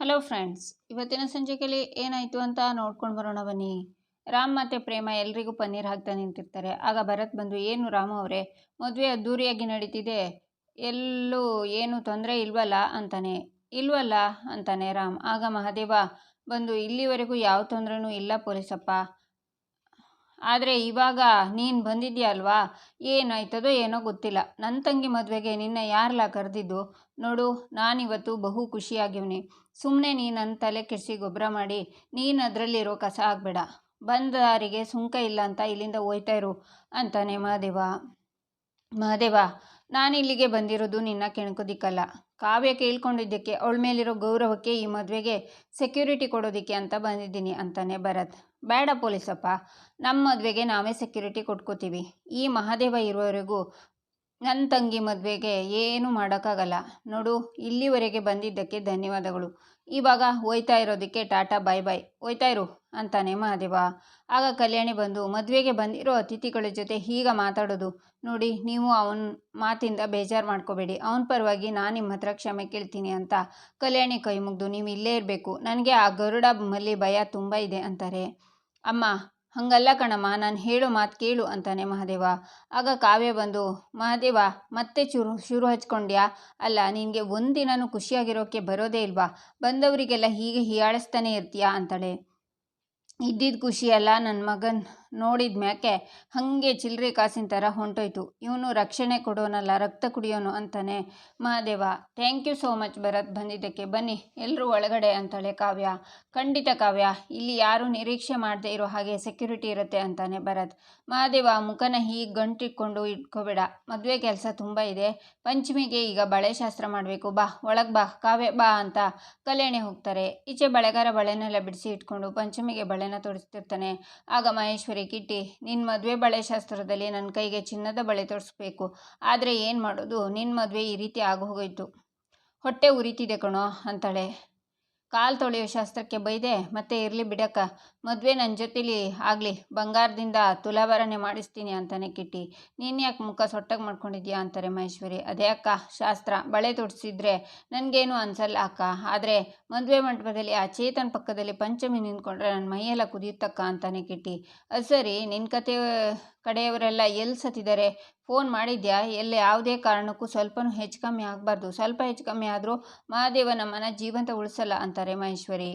Hello friends, ಇವತ್ತಿನ ಸಂಚಿಕೆಯಲ್ಲಿ ಏನಾಯಿತು ಅಂತ ನೋಡ್ಕೊಂಡು ಬರೋಣ ಬನ್ನಿ. ರಾಮ್ ಮತ್ತು ಪ್ರೇಮ ಎಲ್ರಿಗೂ ಪನ್ನೀರ್ ಹಾಕ್ತಾ ನಿಂತಿರ್ತಾರೆ. ಆಗ ಭರತ್ ಬಂದು, ಏನು ರಾಮ್ ಅವರೇ, ಮದುವೆ ಅದ್ದೂರಿಯಾಗಿ ನಡೀತಿದೆ, ಎಲ್ಲೂ ಏನು ತೊಂದರೆ ಇಲ್ವಲ್ಲ ಅಂತಾನೆ. ಇಲ್ವಲ್ಲ ಅಂತಾನೆ ರಾಮ್. ಆಗ ಮಹಾದೇವ ಬಂದು, ಇಲ್ಲಿವರೆಗೂ ಯಾವ ತೊಂದರೆನೂ ಇಲ್ಲ ಪೊಲೀಸಪ್ಪ, ಆದರೆ ಇವಾಗ ನೀನು ಬಂದಿದ್ಯಾ ಅಲ್ವಾ, ಏನಾಯ್ತದೋ ಏನೋ ಗೊತ್ತಿಲ್ಲ. ನನ್ನ ತಂಗಿ ಮದುವೆಗೆ ನಿನ್ನ ಯಾರಲ್ಲ ಕರೆದಿದ್ದು? ನೋಡು, ನಾನಿವತ್ತು ಬಹು ಖುಷಿಯಾಗಿವ್ನಿ. ಸುಮ್ಮನೆ ನೀನು ನನ್ನ ತಲೆ ಕೆಡಿಸಿ ಗೊಬ್ಬರ ಮಾಡಿ ನೀನು ಅದರಲ್ಲಿರೋ ಕಸ ಆಗಬೇಡ. ಬಂದ ದಾರಿಗೆ ಸುಂಕ ಇಲ್ಲ ಅಂತ ಇಲ್ಲಿಂದ ಹೋಯ್ತಾ ಇರು ಅಂತಾನೆ ಮಹಾದೇವ, ನಾನಿಲ್ಲಿಗೆ ಬಂದಿರೋದು ನಿನ್ನ ಕೆಣಕೋದಿಕ್ಕಲ್ಲ. ಕಾವ್ಯ ಕೇಳ್ಕೊಂಡಿದ್ದಕ್ಕೆ, ಅವಳ ಮೇಲಿರೋ ಗೌರವಕ್ಕೆ, ಈ ಮದುವೆಗೆ ಸೆಕ್ಯೂರಿಟಿ ಕೊಡೋದಕ್ಕೆ ಅಂತ ಬಂದಿದ್ದೀನಿ ಅಂತಾನೆ ಭರತ್. ಬೇಡ ಪೊಲೀಸಪ್ಪ, ನಮ್ಮ ಮದುವೆಗೆ ನಾವೇ ಸೆಕ್ಯೂರಿಟಿ ಕೊಟ್ಕೋತೀವಿ. ಈ ಮಹಾದೇವ ಇರೋವರೆಗೂ ನನ್ನ ತಂಗಿ ಮದುವೆಗೆ ಏನೂ ಮಾಡೋಕ್ಕಾಗಲ್ಲ. ನೋಡು, ಇಲ್ಲಿವರೆಗೆ ಬಂದಿದ್ದಕ್ಕೆ ಧನ್ಯವಾದಗಳು. ಇವಾಗ ಹೋಯ್ತಾ ಇರೋದಕ್ಕೆ ಟಾಟಾ ಬಾಯ್ ಬಾಯ್, ಹೋಯ್ತಾ ಇರು ಅಂತಾನೆ ಮಹಾದೇವ. ಆಗ ಕಲ್ಯಾಣಿ ಬಂದು, ಮದುವೆಗೆ ಬಂದಿರೋ ಅತಿಥಿಗಳ ಜೊತೆ ಹೀಗ ಮಾತಾಡೋದು ನೋಡಿ, ನೀವು ಅವನ ಮಾತಿಂದ ಬೇಜಾರು ಮಾಡ್ಕೋಬೇಡಿ. ಅವನ ಪರವಾಗಿ ನಾನು ನಿಮ್ಮ ಹತ್ರ ಕ್ಷಮೆ ಕೇಳ್ತೀನಿ ಅಂತ ಕಲ್ಯಾಣಿ ಕೈ ಮುಗ್ದು, ನೀವು ಇಲ್ಲೇ ಇರಬೇಕು, ನನಗೆ ಆ ಗರುಡ ಮಲ್ಲಿ ಭಯ ತುಂಬ ಇದೆ ಅಂತಾರೆ. ಅಮ್ಮ, ಹಂಗಲ್ಲ ಕಣಮ್ಮ, ನಾನು ಹೇಳೋ ಮಾತು ಕೇಳು ಅಂತಾನೆ ಮಹಾದೇವ. ಆಗ ಕಾವ್ಯ ಬಂದು, ಮಹಾದೇವ ಮತ್ತೆ ಶುರು ಹಚ್ಕೊಂಡ್ಯಾ? ಅಲ್ಲ, ನಿನಗೆ ಒಂದಿನೂ ಖುಷಿಯಾಗಿರೋಕ್ಕೆ ಬರೋದೇ ಇಲ್ವಾ? ಬಂದವರಿಗೆಲ್ಲ ಹೀಗೆ ಹೀಯಾಳಿಸ್ತಾನೆ ಇರ್ತೀಯಾ ಅಂತಾಳೆ. ಇದ್ದಿದ್ದು ಖುಷಿಯಲ್ಲ, ನನ್ನ ಮಗನ್ ನೋಡಿದ ಮ್ಯಾಕೆ ಹಾಗೆ ಚಿಲ್ಲರೆ ಕಾಸಿನ ಥರ ಹೊಂಟೋಯ್ತು. ಇವನು ರಕ್ಷಣೆ ಕೊಡೋನಲ್ಲ, ರಕ್ತ ಕುಡಿಯೋನು ಅಂತಾನೆ Mahadeva. Thank you so much Bharath ಬಂದಿದ್ದಕ್ಕೆ. ಬನ್ನಿ ಎಲ್ಲರೂ ಒಳಗಡೆ ಅಂತಾಳೆ ಕಾವ್ಯ. ಖಂಡಿತ ಕಾವ್ಯ, ಇಲ್ಲಿ ಯಾರೂ ನಿರೀಕ್ಷೆ ಮಾಡದೇ ಇರೋ ಹಾಗೆ ಸೆಕ್ಯೂರಿಟಿ ಇರುತ್ತೆ ಅಂತಾನೆ ಭರತ್. ಮಹಾದೇವ ಮುಖನ ಹೀಗೆ ಗಂಟಿಟ್ಕೊಂಡು ಇಟ್ಕೋಬೇಡ, ಮದುವೆ ಕೆಲಸ ತುಂಬ ಇದೆ. ಪಂಚಮಿಗೆ ಈಗ ಬಳೆ ಶಾಸ್ತ್ರ ಮಾಡಬೇಕು, ಬಾ ಒಳಗೆ ಬಾ ಕಾವ್ಯ ಬಾ ಅಂತ ಕಲ್ಯಾಣಿ ಹೋಗ್ತಾರೆ. ಈಚೆ ಬಳೆಗಾರ ಬಳೆನೆಲ್ಲ ಬಿಡಿಸಿ ಇಟ್ಕೊಂಡು ಪಂಚಮಿಗೆ ಬಳೆನ ತೊಡಿಸ್ತಿರ್ತಾನೆ. ಆಗ ಮಹೇಶ್ವರಿ, ಕಿಟ್ಟಿ, ನಿನ್ನ ಮದುವೆ ಬಳೆ ಶಾಸ್ತ್ರದಲ್ಲಿ ನನ್ನ ಕೈಗೆ ಚಿನ್ನದ ಬಳೆ ತೊಡಿಸ್ಬೇಕು, ಆದರೆ ಏನು ಮಾಡೋದು, ನಿನ್ನ ಮದುವೆ ಈ ರೀತಿ ಆಗೋಗೋಯ್ತು, ಹೊಟ್ಟೆ ಉರಿತಿದೆ ಕಣೋ ಅಂತಾಳೆ. ಕಾಲು ತೊಳೆಯೋ ಶಾಸ್ತ್ರಕ್ಕೆ ಬೈದೆ, ಮತ್ತೆ ಇರಲಿ ಬಿಡಕ್ಕ, ಮದುವೆ ನನ್ನ ಜೊತೆಲಿ ಆಗಲಿ, ಬಂಗಾರದಿಂದ ತುಲಾಭರಣೆ ಮಾಡಿಸ್ತೀನಿ ಅಂತಾನೆ ಕಿಟ್ಟಿ. ನೀನು ಯಾಕೆ ಮುಖ ಸೊಟ್ಟಾಗಿ ಮಾಡ್ಕೊಂಡಿದ್ಯಾ ಅಂತಾರೆ ಮಹೇಶ್ವರಿ. ಅದೇ ಅಕ್ಕ, ಶಾಸ್ತ್ರ ಬಳೆ ತೊಡಿಸಿದ್ರೆ ನನಗೇನು ಅನ್ಸಲ್ಲ ಅಕ್ಕ, ಆದರೆ ಮದುವೆ ಮಂಟಪದಲ್ಲಿ ಆ ಚೇತನ್ ಪಕ್ಕದಲ್ಲಿ ಪಂಚಮಿ ನಿಂತ್ಕೊಂಡ್ರೆ ನನ್ನ ಮೈಯೆಲ್ಲ ಕುದಿಯುತ್ತಕ್ಕ ಅಂತಾನೆ ಕಿಟ್ಟಿ. ಅದು ಸರಿ, ನಿನ್ನ ಕಡೆಯವರೆಲ್ಲ ಎಲ್ಲಿ ಸತ್ತಿದ್ದಾರೆ? ಫೋನ್ ಮಾಡಿದ್ಯಾ? ಎಲ್ಲಿ ಯಾವುದೇ ಕಾರಣಕ್ಕೂ ಸ್ವಲ್ಪನೂ ಹೆಚ್ಚು ಕಮ್ಮಿ ಆಗಬಾರ್ದು, ಸ್ವಲ್ಪ ಹೆಚ್ಚು ಕಮ್ಮಿ ಆದರೂ ಮಹಾದೇವ ನಮ್ಮನ್ನ ಜೀವಂತ ಉಳಿಸಲ್ಲ ಅಂತಾರೆ ಮಹೇಶ್ವರಿ.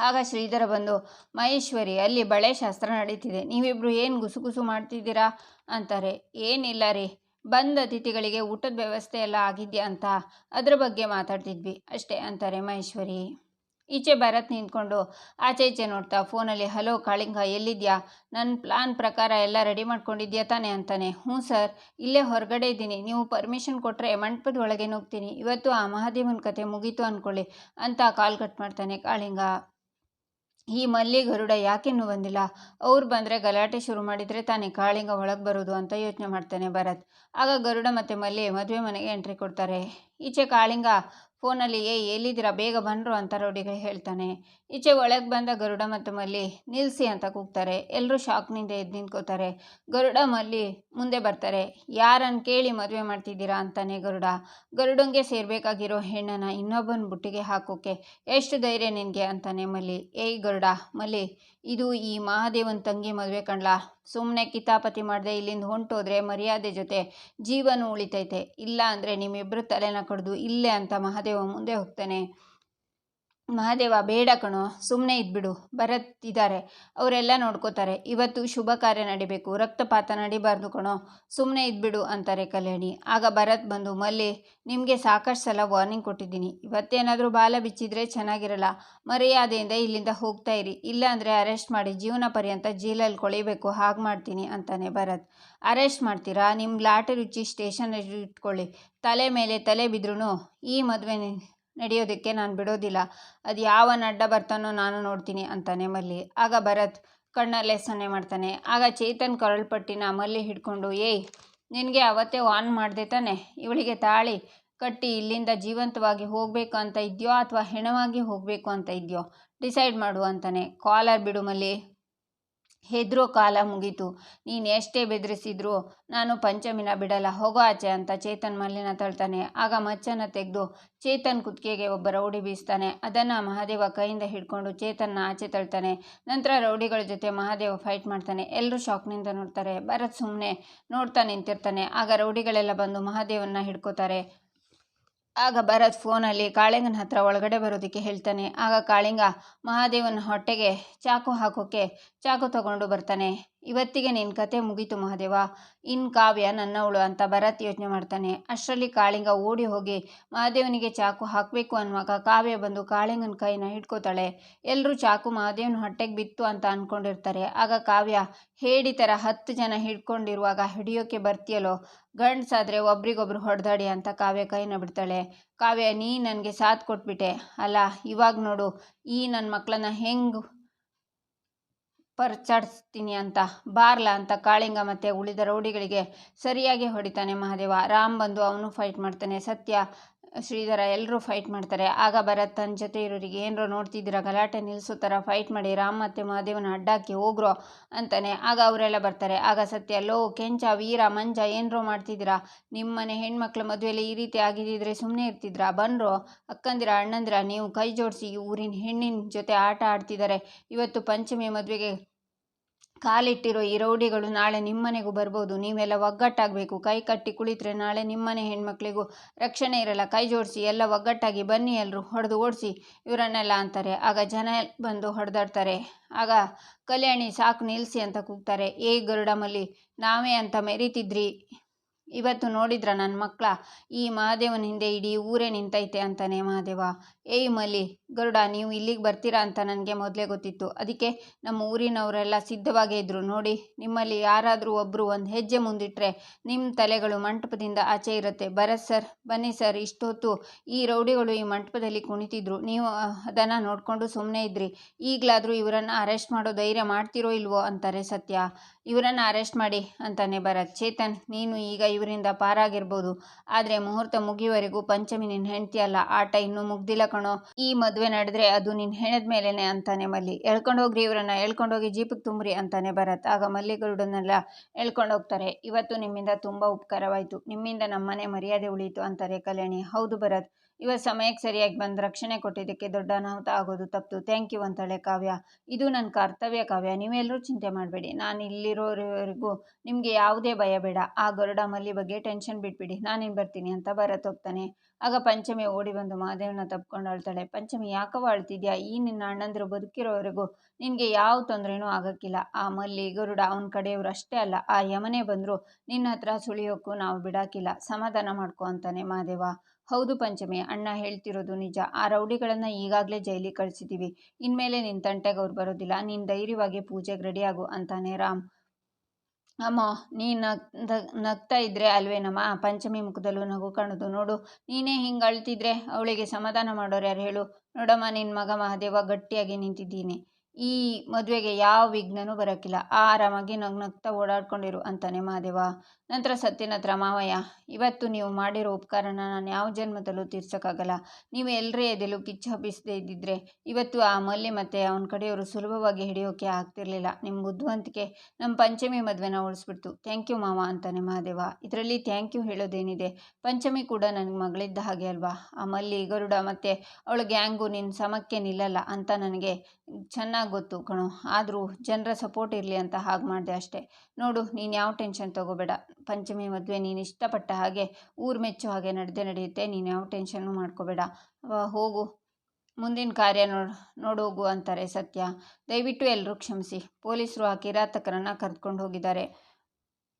ಆಗ ಶ್ರೀಧರ ಬಂದು, ಮಹೇಶ್ವರಿ, ಅಲ್ಲಿ ಬಳೆ ಶಾಸ್ತ್ರ ನಡೀತಿದೆ, ನೀವಿಬ್ರು ಏನು ಗುಸುಗುಸು ಮಾಡ್ತಿದ್ದೀರಾ ಅಂತಾರೆ. ಏನಿಲ್ಲ ರೀ, ಬಂದ ಅತಿಥಿಗಳಿಗೆ ಊಟದ ವ್ಯವಸ್ಥೆ ಎಲ್ಲ ಆಗಿದೆಯಾ ಅಂತ ಅದ್ರ ಬಗ್ಗೆ ಮಾತಾಡ್ತಿದ್ವಿ ಅಷ್ಟೇ ಅಂತಾರೆ ಮಹೇಶ್ವರಿ. ಈಚೆ ಭರತ್ ನಿಂತ್ಕೊಂಡು ಆಚೆ ಈಚೆ ನೋಡ್ತಾ ಫೋನಲ್ಲಿ, ಹಲೋ ಕಾಳಿಂಗ, ಎಲ್ಲಿದ್ಯಾ? ನನ್ನ ಪ್ಲಾನ್ ಪ್ರಕಾರ ಎಲ್ಲ ರೆಡಿ ಮಾಡ್ಕೊಂಡಿದ್ಯಾ ತಾನೆ ಅಂತಾನೆ. ಹ್ಞೂ ಸರ್, ಇಲ್ಲೇ ಹೊರಗಡೆ ಇದ್ದೀನಿ, ನೀವು ಪರ್ಮಿಷನ್ ಕೊಟ್ಟರೆ ಮಂಟಪದ ಒಳಗೆ ನುಗ್ತೀನಿ, ಇವತ್ತು ಆ ಮಹಾದೇವನ ಕತೆ ಮುಗೀತು ಅಂದ್ಕೊಳ್ಳಿ ಅಂತ ಕಾಲ್ ಕಟ್ ಮಾಡ್ತಾನೆ ಕಾಳಿಂಗ. ಈ ಮಲ್ಲಿ ಗರುಡ ಯಾಕಿನ್ನೂ ಬಂದಿಲ್ಲ? ಅವ್ರು ಬಂದರೆ ಗಲಾಟೆ ಶುರು ಮಾಡಿದರೆ ತಾನೇ ಕಾಳಿಂಗ ಒಳಗೆ ಬರೋದು ಅಂತ ಯೋಚನೆ ಮಾಡ್ತಾನೆ ಭರತ್. ಆಗ ಗರುಡ ಮತ್ತು ಮಲ್ಲಿ ಮದುವೆ ಮನೆಗೆ ಎಂಟ್ರಿ ಕೊಡ್ತಾರೆ. ಈಚೆ ಕಾಳಿಂಗ ಫೋನಲ್ಲಿ, ಎಲ್ಲಿದ್ದೀರಾ, ಬೇಗ ಬಂದರು ಅಂತ ರೌಡಿಗಳು ಹೇಳ್ತಾನೆ. ಈಚೆ ಒಳಗೆ ಬಂದ ಗರುಡ ಮತ್ತು ಮಲ್ಲಿ ನಿಲ್ಲಿಸಿ ಅಂತ ಕೂಗ್ತಾರೆ. ಎಲ್ಲರೂ ಶಾಕ್ನಿಂದ ಎದ್ದು ನಿಂತ್ಕೋತಾರೆ. ಗರುಡ ಮಲ್ಲಿ ಮುಂದೆ ಬರ್ತಾರೆ. ಯಾರನ್ನು ಕೇಳಿ ಮದುವೆ ಮಾಡ್ತಿದ್ದೀರಾ ಅಂತಾನೆ ಗರುಡಂಗೆ ಸೇರಬೇಕಾಗಿರೋ ಹೆಣ್ಣನ್ನು ಇನ್ನೊಬ್ಬನ ಬುಟ್ಟಿಗೆ ಹಾಕೋಕೆ ಎಷ್ಟು ಧೈರ್ಯ ನಿನಗೆ ಅಂತಾನೆ ಮಲ್ಲಿ. ಏಯ್ ಗರುಡ, ಮಲ್ಲಿ, ಇದು ಈ ಮಹಾದೇವನ ತಂಗಿ ಮದುವೆ ಕಣ್ಲಾ, ಸುಮ್ಮನೆ ಕಿತಾಪತಿ ಮಾಡದೆ ಇಲ್ಲಿಂದ ಹೊಂಟೋದ್ರೆ ಮರ್ಯಾದೆ ಜೊತೆ ಜೀವನ ಉಳಿತೈತೆ, ಇಲ್ಲ ಅಂದರೆ ನಿಮ್ಮಿಬ್ಬರು ತಲೆನ ಕಡ್ದು ಇಲ್ಲೇ ಅಂತ ಮಹಾದೇವ ಮುಂದೆ ಹೋಗ್ತಾನೆ. ಮಹಾದೇವ, ಬೇಡ ಕಣೋ, ಸುಮ್ಮನೆ ಇದ್ಬಿಡು, ಭರತ್ ಇದ್ದಾರೆ, ಅವರೆಲ್ಲ ನೋಡ್ಕೋತಾರೆ, ಇವತ್ತು ಶುಭ ಕಾರ್ಯ ನಡಿಬೇಕು, ರಕ್ತಪಾತ ನಡಿಬಾರ್ದು ಕಣೋ, ಸುಮ್ಮನೆ ಇದ್ಬಿಡು ಅಂತಾರೆ ಕಲ್ಯಾಣಿ. ಆಗ ಭರತ್ ಬಂದು, ಮಲ್ಲಿ, ನಿಮಗೆ ಸಾಕಷ್ಟು ಸಲ ವಾರ್ನಿಂಗ್ ಕೊಟ್ಟಿದ್ದೀನಿ, ಇವತ್ತೇನಾದರೂ ಬಾಲ ಬಿಚ್ಚಿದ್ರೆ ಚೆನ್ನಾಗಿರಲ್ಲ, ಮರ್ಯಾದೆಯಿಂದ ಇಲ್ಲಿಂದ ಹೋಗ್ತಾ ಇರಿ, ಇಲ್ಲಾಂದರೆ ಅರೆಸ್ಟ್ ಮಾಡಿ ಜೀವನ ಪರ್ಯಂತ ಜೈಲಲ್ಲಿ ಕೊಳಿಬೇಕು, ಹಾಗೆ ಮಾಡ್ತೀನಿ ಅಂತಾನೆ ಭರತ್. ಅರೆಸ್ಟ್ ಮಾಡ್ತೀರಾ? ನಿಮ್ಮ ಲಾಟರಿ ರುಚಿ ಸ್ಟೇಷನಲ್ಲಿ ಇಟ್ಕೊಳ್ಳಿ, ತಲೆ ಮೇಲೆ ತಲೆ ಬಿದ್ರೂ ಈ ಮದುವೆ ನಡೆಯೋದಕ್ಕೆ ನಾನು ಬಿಡೋದಿಲ್ಲ, ಅದು ಯಾವನ ಅಡ್ಡ ಬರ್ತಾನೋ ನಾನು ನೋಡ್ತೀನಿ ಅಂತಾನೆ ಮಲ್ಲಿ. ಆಗ ಭರತ್ ಕಣ್ಣಲ್ಲೇ ಸನ್ನೆ ಮಾಡ್ತಾನೆ. ಆಗ ಚೇತನ್ ಕೊರಳ್ಪಟ್ಟಿನ ಮಲ್ಲಿ ಹಿಡ್ಕೊಂಡು, ಏಯ್, ನಿನಗೆ ಅವತ್ತೇ ವಾರ್ನ್ ಮಾಡಿದೆ ತಾನೆ, ಇವಳಿಗೆ ತಾಳಿ ಕಟ್ಟಿ ಇಲ್ಲಿಂದ ಜೀವಂತವಾಗಿ ಹೋಗಬೇಕು ಅಂತ ಇದೆಯೋ ಅಥವಾ ಹೆಣವಾಗಿ ಹೋಗಬೇಕು ಅಂತ ಇದೆಯೋ ಡಿಸೈಡ್ ಮಾಡು ಅಂತಾನೆ. ಕಾಲರ್ ಬಿಡು ಮಲ್ಲಿ, ಹೆದ್ರೋ ಕಾಲ ಮುಗೀತು. ನೀನು ಎಷ್ಟೇ ಬೆದರಿಸಿದ್ರು ನಾನು ಪಂಚಮಿನ ಬಿಡಲ್ಲ, ಹೋಗೋ ಆಚೆ ಅಂತ ಚೇತನ್ ಮಲ್ಲಿನ ತಳ್ತಾನೆ. ಆಗ ಮಚ್ಚನ ತೆಗೆದು ಚೇತನ್ ಕುತ್ತಿಗೆಗೆ ಒಬ್ಬ ರೌಡಿ ಬೀಸ್ತಾನೆ. ಅದನ್ನು ಮಹಾದೇವ ಕೈಯಿಂದ ಹಿಡ್ಕೊಂಡು ಚೇತನ್ನ ಆಚೆ ತಳ್ತಾನೆ. ನಂತರ ರೌಡಿಗಳ ಜೊತೆ ಮಹಾದೇವ ಫೈಟ್ ಮಾಡ್ತಾನೆ. ಎಲ್ಲರೂ ಶಾಕ್ನಿಂದ ನೋಡ್ತಾರೆ. ಭರತ್ ಸುಮ್ಮನೆ ನೋಡ್ತಾ ನಿಂತಿರ್ತಾನೆ. ಆಗ ರೌಡಿಗಳೆಲ್ಲ ಬಂದು ಮಹಾದೇವನ್ನ ಹಿಡ್ಕೋತಾರೆ. ಆಗ ಭರತ್ ಫೋನಲ್ಲಿ ಕಾಳಿಂಗನ ಹತ್ರ ಒಳಗಡೆ ಬರೋದಕ್ಕೆ ಹೇಳ್ತಾನೆ. ಆಗ ಕಾಳಿಂಗ ಮಹಾದೇವನ ಹೊಟ್ಟೆಗೆ ಚಾಕು ಹಾಕೋಕ್ಕೆ ಚಾಕು ತಗೊಂಡು ಬರ್ತಾನೆ. ಇವತ್ತಿಗೆ ನಿನ್ನ ಕತೆ ಮುಗೀತು ಮಹಾದೇವ, ಇನ್ನು ಕಾವ್ಯ ನನ್ನವಳು ಅಂತ ಭರತ್ ಯೋಚನೆ ಮಾಡ್ತಾನೆ. ಅಷ್ಟರಲ್ಲಿ ಕಾಳಿಂಗ ಓಡಿ ಹೋಗಿ ಮಹಾದೇವನಿಗೆ ಚಾಕು ಹಾಕಬೇಕು ಅನ್ನುವಾಗ ಕಾವ್ಯ ಬಂದು ಕಾಳಿಂಗನ ಕೈನ ಹಿಡ್ಕೋತಾಳೆ. ಎಲ್ಲರೂ ಚಾಕು ಮಹಾದೇವನ ಹೊಟ್ಟೆಗೆ ಬಿತ್ತು ಅಂತ ಅಂದ್ಕೊಂಡಿರ್ತಾರೆ. ಆಗ ಕಾವ್ಯ ಹೇಡಿ ಥರ 10 ಜನ ಹಿಡ್ಕೊಂಡಿರುವಾಗ ಹಿಡಿಯೋಕೆ ಬರ್ತೀಯಲ್ಲೋ, ಗಂಡ್ಸಾದ್ರೆ ಒಬ್ರಿಗೊಬ್ರು ಹೊಡೆದಾಡಿ ಅಂತ ಕಾವ್ಯ ಕೈನ ಬಿಡ್ತಾಳೆ. ಕಾವ್ಯ, ನೀ ನನಗೆ ಸಾಥ್ ಕೊಟ್ಬಿಟ್ಟೆ ಅಲ್ಲ, ಇವಾಗ ನೋಡು ಈ ನನ್ನ ಮಕ್ಕಳನ್ನ ಹೆಂಗೆ ಪರ್ಚಾಡಿಸ್ತೀನಿ ಅಂತ, ಬಾರ್ಲಾ ಅಂತ ಕಾಳಿಂಗ ಮತ್ತು ಉಳಿದ ರೌಡಿಗಳಿಗೆ ಸರಿಯಾಗಿ ಹೊಡಿತಾನೆ ಮಹಾದೇವ. ರಾಮ್ ಬಂದು ಅವನು ಫೈಟ್ ಮಾಡ್ತಾನೆ. ಸತ್ಯ, ಶ್ರೀಧರ ಎಲ್ಲರೂ ಫೈಟ್ ಮಾಡ್ತಾರೆ. ಆಗ ಭರತ್ ತನ್ನ ಜೊತೆ ಇರೋರಿಗೆ ಏನರೋ ನೋಡ್ತಿದ್ದೀರಾ, ಗಲಾಟೆ ನಿಲ್ಲಿಸೋ ಥರ ಫೈಟ್ ಮಾಡಿ ರಾಮ್ ಮತ್ತು ಮಹಾದೇವನ ಅಡ್ಡಾಕಿ ಹೋಗ್ರೋ ಅಂತಾನೆ. ಆಗ ಅವರೆಲ್ಲ ಬರ್ತಾರೆ. ಆಗ ಸತ್ಯ, ಲೋ ಕೆಂಚ, ವೀರ, ಮಂಜ ಏನರೋ ಮಾಡ್ತಿದ್ದೀರಾ, ನಿಮ್ಮನೆ ಹೆಣ್ಮಕ್ಳ ಮದುವೆಯಲ್ಲಿ ಈ ರೀತಿ ಆಗಿದ್ದಿದ್ರೆ ಸುಮ್ಮನೆ ಇರ್ತಿದ್ರಾ? ಬನ್ರೋ ಅಕ್ಕಂದಿರ ಅಣ್ಣಂದಿರ, ನೀವು ಕೈ ಜೋಡಿಸಿ ಈ ಊರಿನ ಹೆಣ್ಣಿನ ಜೊತೆ ಆಟ ಆಡ್ತಿದ್ದಾರೆ. ಇವತ್ತು ಪಂಚಮಿ ಮದುವೆಗೆ ಕಾಲಿಟ್ಟಿರೋ ಈ ರೌಡಿಗಳು ನಾಳೆ ನಿಮ್ಮನೆಗೂ ಬರ್ಬೋದು. ನೀವೆಲ್ಲ ಒಗ್ಗಟ್ಟಾಗಬೇಕು. ಕೈ ಕಟ್ಟಿ ಕುಳಿತರೆ ನಾಳೆ ನಿಮ್ಮನೆ ಹೆಣ್ಮಕ್ಳಿಗೂ ರಕ್ಷಣೆ ಇರಲ್ಲ. ಕೈ ಜೋಡಿಸಿ, ಎಲ್ಲ ಒಗ್ಗಟ್ಟಾಗಿ ಬನ್ನಿ, ಎಲ್ಲರೂ ಹೊಡೆದು ಓಡಿಸಿ ಇವರನ್ನೆಲ್ಲ ಅಂತಾರೆ. ಆಗ ಜನ ಬಂದು ಹೊಡೆದಾಡ್ತಾರೆ. ಆಗ ಕಲ್ಯಾಣಿ ಸಾಕು ನಿಲ್ಲಿಸಿ ಅಂತ ಕೂಗ್ತಾರೆ. ಗರುಡ ಮಲ್ಲಿ, ನಾವೇ ಅಂತ ಮೆರೀತಿದ್ರಿ, ಇವತ್ತು ನೋಡಿದ್ರ ನನ್ನ ಮಕ್ಕಳ, ಈ ಮಹಾದೇವನ ಹಿಂದೆ ಇಡೀ ಊರೇ ನಿಂತೈತೆ ಅಂತಾನೆ ಮಹಾದೇವ. ಮಲ್ಲಿ, ಗರುಡ, ನೀವು ಇಲ್ಲಿಗೆ ಬರ್ತೀರಾ ಅಂತ ನನಗೆ ಮೊದಲೇ ಗೊತ್ತಿತ್ತು. ಅದಕ್ಕೆ ನಮ್ಮ ಊರಿನವರೆಲ್ಲ ಸಿದ್ಧವಾಗೇ ಇದ್ರು. ನೋಡಿ, ನಿಮ್ಮಲ್ಲಿ ಯಾರಾದರೂ ಒಬ್ಬರು ಒಂದು ಹೆಜ್ಜೆ ಮುಂದಿಟ್ಟರೆ ನಿಮ್ಮ ತಲೆಗಳು ಮಂಟಪದಿಂದ ಆಚೆ ಇರುತ್ತೆ. ಭರತ್ ಸರ್, ಬನ್ನಿ ಸರ್. ಇಷ್ಟೊತ್ತು ಈ ರೌಡಿಗಳು ಈ ಮಂಟಪದಲ್ಲಿ ಕುಣಿತಿದ್ರು, ನೀವು ಅದನ್ನು ನೋಡಿಕೊಂಡು ಸುಮ್ಮನೆ ಇದ್ರಿ. ಈಗಲಾದರೂ ಇವರನ್ನು ಅರೆಸ್ಟ್ ಮಾಡೋ ಧೈರ್ಯ ಮಾಡ್ತಿರೋ ಇಲ್ವೋ ಅಂತಾರೆ ಸತ್ಯ. ಇವರನ್ನು ಅರೆಸ್ಟ್ ಮಾಡಿ ಅಂತಾನೆ ಭರತ್. ಚೇತನ್, ನೀನು ಈಗ ಇವರಿಂದ ಪಾರಾಗಿರ್ಬೋದು, ಆದರೆ ಮುಹೂರ್ತ ಮುಗಿಯುವವರೆಗೂ ಪಂಚಮಿ ನಿನ್ನ ಹೆಂಡತಿ ಅಲ್ಲ, ಆಟ ಇನ್ನೂ ಮುಗ್ದಿಲ್ಲ ಕಣೋ. ಈ ಮದುವೆ ನಡೆದ್ರೆ ಅದು ನಿನ್ನ ಹೆಣದ ಮೇಲೇನೆ ಅಂತಾನೆ ಮಲ್ಲಿ. ಎಳ್ಕೊಂಡೋಗ್ರಿ ಇವರನ್ನ, ಎಳ್ಕೊಂಡೋಗಿ ಜೀಪಿಗೆ ತುಂಬ್ರಿ ಅಂತಾನೆ ಭರತ್. ಆಗ ಮಲ್ಲಿ ಗರುಡನ್ನೆಲ್ಲ ಎಳ್ಕೊಂಡೋಗ್ತಾರೆ. ಇವತ್ತು ನಿಮ್ಮಿಂದ ತುಂಬ ಉಪಕಾರವಾಯಿತು, ನಿಮ್ಮಿಂದ ನಮ್ಮನೆ ಮರ್ಯಾದೆ ಉಳೀತು ಅಂತಾರೆ ಕಲ್ಯಾಣಿ. ಹೌದು ಭರತ್, ಇವತ್ತು ಸಮಯಕ್ಕೆ ಸರಿಯಾಗಿ ಬಂದು ರಕ್ಷಣೆ ಕೊಟ್ಟಿದ್ದಕ್ಕೆ ದೊಡ್ಡ ಅನಾಹುತ ಆಗೋದು ತಪ್ಪಿತು. ಥ್ಯಾಂಕ್ ಯು ಅಂತಾಳೆ ಕಾವ್ಯ. ಇದು ನನ್ನ ಕರ್ತವ್ಯ ಕಾವ್ಯ, ನೀವೆಲ್ಲರೂ ಚಿಂತೆ ಮಾಡಬೇಡಿ. ನಾನು ಇಲ್ಲಿರೋವರೆಗೂ ನಿಮಗೆ ಯಾವುದೇ ಭಯ ಬೇಡ. ಆ ಗರುಡ ಮಲ್ಲಿ ಬಗ್ಗೆ ಟೆನ್ಷನ್ ಬಿಟ್ಬಿಡಿ, ನಾನಿನ್ನು ಬರ್ತೀನಿ ಅಂತ ಭರತ್ ಹೋಗ್ತಾನೆ. ಆಗ ಪಂಚಮಿ ಓಡಿ ಬಂದು ಮಹಾದೇವನ ತಪ್ಕೊಂಡು ಅಳ್ತಾಳೆ. ಪಂಚಮಿ, ಯಾಕವ ಅಳ್ತಿದ್ಯಾ? ಈ ನಿನ್ನ ಅಣ್ಣಂದಿರು ಬದುಕಿರೋವರೆಗೂ ನಿನಗೆ ಯಾವ ತೊಂದರೆನೂ ಆಗೋಕ್ಕಿಲ್ಲ. ಆ ಮಲ್ಲಿ, ಗರುಡ ಅವನ ಕಡೆಯವರು ಅಷ್ಟೇ ಅಲ್ಲ, ಆ ಯಮನೇ ಬಂದರೂ ನಿನ್ನ ಹತ್ರ ಸುಳಿಯೋಕ್ಕೂ ನಾವು ಬಿಡಾಕಿಲ್ಲ. ಸಮಾಧಾನ ಮಾಡ್ಕೊ ಅಂತಾನೆ ಮಹಾದೇವ. ಹೌದು ಪಂಚಮಿ, ಅಣ್ಣ ಹೇಳ್ತಿರೋದು ನಿಜ. ಆ ರೌಡಿಗಳನ್ನು ಈಗಾಗಲೇ ಜೈಲಿಗೆ ಕಳಿಸಿದ್ದೀವಿ. ಇನ್ಮೇಲೆ ನಿನ್ನ ತಂಟೆಗೆ ಅವ್ರು ಬರೋದಿಲ್ಲ. ನೀನು ಧೈರ್ಯವಾಗಿ ಪೂಜೆಗೆ ರೆಡಿಯಾಗು ಅಂತಾನೆ ರಾಮ್. ಅಮ್ಮ, ನೀನು ನಗ್ತಾ ಇದ್ರೆ ಅಲ್ವೇನಮ್ಮ ಪಂಚಮಿ ಮುಖದಲ್ಲೂ ನಗು ಕಾಣೋದು. ನೋಡು, ನೀನೇ ಹಿಂಗೆ ಅಳ್ತಿದ್ರೆ ಅವಳಿಗೆ ಸಮಾಧಾನ ಮಾಡೋರು ಯಾರು ಹೇಳು? ನೋಡಮ್ಮ, ನಿನ್ನ ಮಗ ಮಹಾದೇವ ಗಟ್ಟಿಯಾಗಿ ನಿಂತಿದ್ದೀನಿ. ಈ ಮದುವೆಗೆ ಯಾವ ವಿಘ್ನನೂ ಬರೋಕ್ಕಿಲ್ಲ. ಆರಾಮಾಗಿ ನಗ್ನಗ್ತಾ ಓಡಾಡ್ಕೊಂಡಿರು ಅಂತಾನೆ ಮಹಾದೇವ. ನಂತರ ಸತ್ಯನ ಹತ್ರ, ಮಾವಯ್ಯ, ಇವತ್ತು ನೀವು ಮಾಡಿರೋ ಉಪಕಾರನ ನಾನು ಯಾವ ಜನ್ಮದಲ್ಲೂ ತೀರ್ಸೋಕ್ಕಾಗಲ್ಲ. ನೀವು ಎಲ್ಲರೇ ಎದೆಲು ಕಿಚ್ಚು ಹಬ್ಬಿಸದೇ ಇದ್ದಿದ್ರೆ ಇವತ್ತು ಆ ಮಲ್ಲಿ ಮತ್ತು ಅವನ ಕಡೆಯವರು ಸುಲಭವಾಗಿ ಹಿಡಿಯೋಕೆ ಆಗ್ತಿರ್ಲಿಲ್ಲ. ನಿಮ್ಮ ಬುದ್ಧಿವಂತಿಕೆ ನಮ್ಮ ಪಂಚಮಿ ಮದುವೆನ ಉಳಿಸ್ಬಿಡ್ತು. ಥ್ಯಾಂಕ್ ಯು ಮಾವ ಅಂತಾನೆ ಮಹಾದೇವ. ಇದರಲ್ಲಿ ಥ್ಯಾಂಕ್ ಯು ಹೇಳೋದೇನಿದೆ? ಪಂಚಮಿ ಕೂಡ ನನಗೆ ಮಗಳಿದ್ದ ಹಾಗೆ ಅಲ್ವಾ? ಆ ಮಲ್ಲಿ, ಗರುಡ ಮತ್ತು ಅವಳ ಗ್ಯಾಂಗು ನಿನ್ನ ಸಮಕ್ಕೆ ನಿಲ್ಲಲ್ಲ ಅಂತ ನನಗೆ ಚೆನ್ನಾಗಿ ಗೊತ್ತು ಕಣೋ. ಆದರೂ ಜನರ ಸಪೋರ್ಟ್ ಇರಲಿ ಅಂತ ಹಾಗೆ ಮಾಡಿದೆ ಅಷ್ಟೇ. ನೋಡು, ನೀನು ಯಾವ ಟೆನ್ಷನ್ ತೊಗೋಬೇಡ. ಪಂಚಮಿ ಮದುವೆ ನೀನು ಇಷ್ಟಪಟ್ಟ ಹಾಗೆ ಊರು ಮೆಚ್ಚೋ ಹಾಗೆ ನಡೆಯುತ್ತೆ. ನೀನು ಯಾವ ಟೆನ್ಷನ್ನು ಮಾಡ್ಕೋಬೇಡ. ಹೋಗು, ಮುಂದಿನ ಕಾರ್ಯ ನೋಡೋಗು ಅಂತಾರೆ ಸತ್ಯ. ದಯವಿಟ್ಟು ಎಲ್ಲರೂ ಕ್ಷಮಿಸಿ. ಪೊಲೀಸರು ಆ ಕಿರಾತಕರನ್ನು ಕರೆದುಕೊಂಡು ಹೋಗಿದ್ದಾರೆ.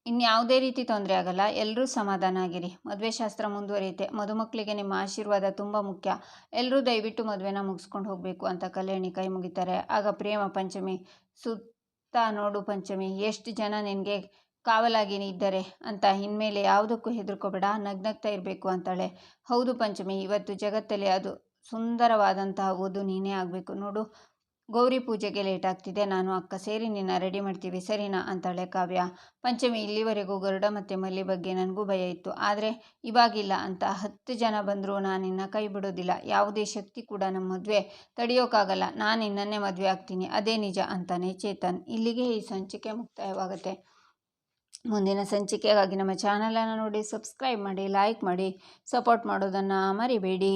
ಇನ್ಯಾವುದೇ ರೀತಿ ತೊಂದರೆ ಆಗಲ್ಲ. ಎಲ್ಲರೂ ಸಮಾಧಾನ ಆಗಿರಿ. ಮದುವೆ ಶಾಸ್ತ್ರ ಮುಂದುವರಿಯುತ್ತೆ. ಮದುಮಕ್ಕಳಿಗೆ ನಿಮ್ಮ ಆಶೀರ್ವಾದ ತುಂಬ ಮುಖ್ಯ. ಎಲ್ಲರೂ ದಯವಿಟ್ಟು ಮದುವೆನ ಮುಗಿಸ್ಕೊಂಡು ಹೋಗಬೇಕು ಅಂತ ಕಲ್ಯಾಣಿ ಕೈ ಮುಗಿತಾರೆ. ಆಗ ಪ್ರೇಮ ಪಂಚಮಿ ಸುತ್ತ ನೋಡು ಪಂಚಮಿ, ಎಷ್ಟು ಜನ ನಿನಗೆ ಕಾವಲಾಗಿ ಇದ್ದಾರೆ ಅಂತ. ಇನ್ಮೇಲೆ ಯಾವುದಕ್ಕೂ ಹೆದರ್ಕೋಬೇಡ, ನಗ್ನಗ್ತಾ ಇರಬೇಕು ಅಂತಾಳೆ. ಹೌದು ಪಂಚಮಿ, ಇವತ್ತು ಜಗತ್ತಲ್ಲಿ ಅದು ಸುಂದರವಾದಂತಹ ವಧು ನೀನೇ ಆಗಬೇಕು. ನೋಡು, ಗೌರಿ ಪೂಜೆಗೆ ಲೇಟ್ ಆಗ್ತಿದೆ, ನಾನು ಅಕ್ಕ ಸೇರಿ ನಿನ್ನ ರೆಡಿ ಮಾಡ್ತೀವಿ ಸರಿನಾ ಅಂತಾಳೆ ಕಾವ್ಯ. ಪಂಚಮಿ, ಇಲ್ಲಿವರೆಗೂ ಗರುಡ ಮತ್ತು ಮಲ್ಲಿ ಬಗ್ಗೆ ನನಗೂ ಭಯ ಇತ್ತು, ಆದರೆ ಇವಾಗಿಲ್ಲ ಅಂತ 10 ಜನ ಬಂದರೂ ನಾನು ನಿನ್ನ ಕೈ ಬಿಡೋದಿಲ್ಲ. ಯಾವುದೇ ಶಕ್ತಿ ಕೂಡ ನಮ್ಮ ಮದುವೆ ತಡೆಯೋಕ್ಕಾಗಲ್ಲ. ನಾನು ನಿನ್ನನ್ನೇ ಮದುವೆ ಆಗ್ತೀನಿ, ಅದೇ ನಿಜ ಅಂತಾನೆ ಚೇತನ್. ಇಲ್ಲಿಗೆ ಈ ಸಂಚಿಕೆ ಮುಕ್ತಾಯವಾಗುತ್ತೆ. ಮುಂದಿನ ಸಂಚಿಕೆಗಾಗಿ ನಮ್ಮ ಚಾನಲನ್ನು ನೋಡಿ, ಸಬ್ಸ್ಕ್ರೈಬ್ ಮಾಡಿ, ಲೈಕ್ ಮಾಡಿ, ಸಪೋರ್ಟ್ ಮಾಡೋದನ್ನು ಮರಿಬೇಡಿ.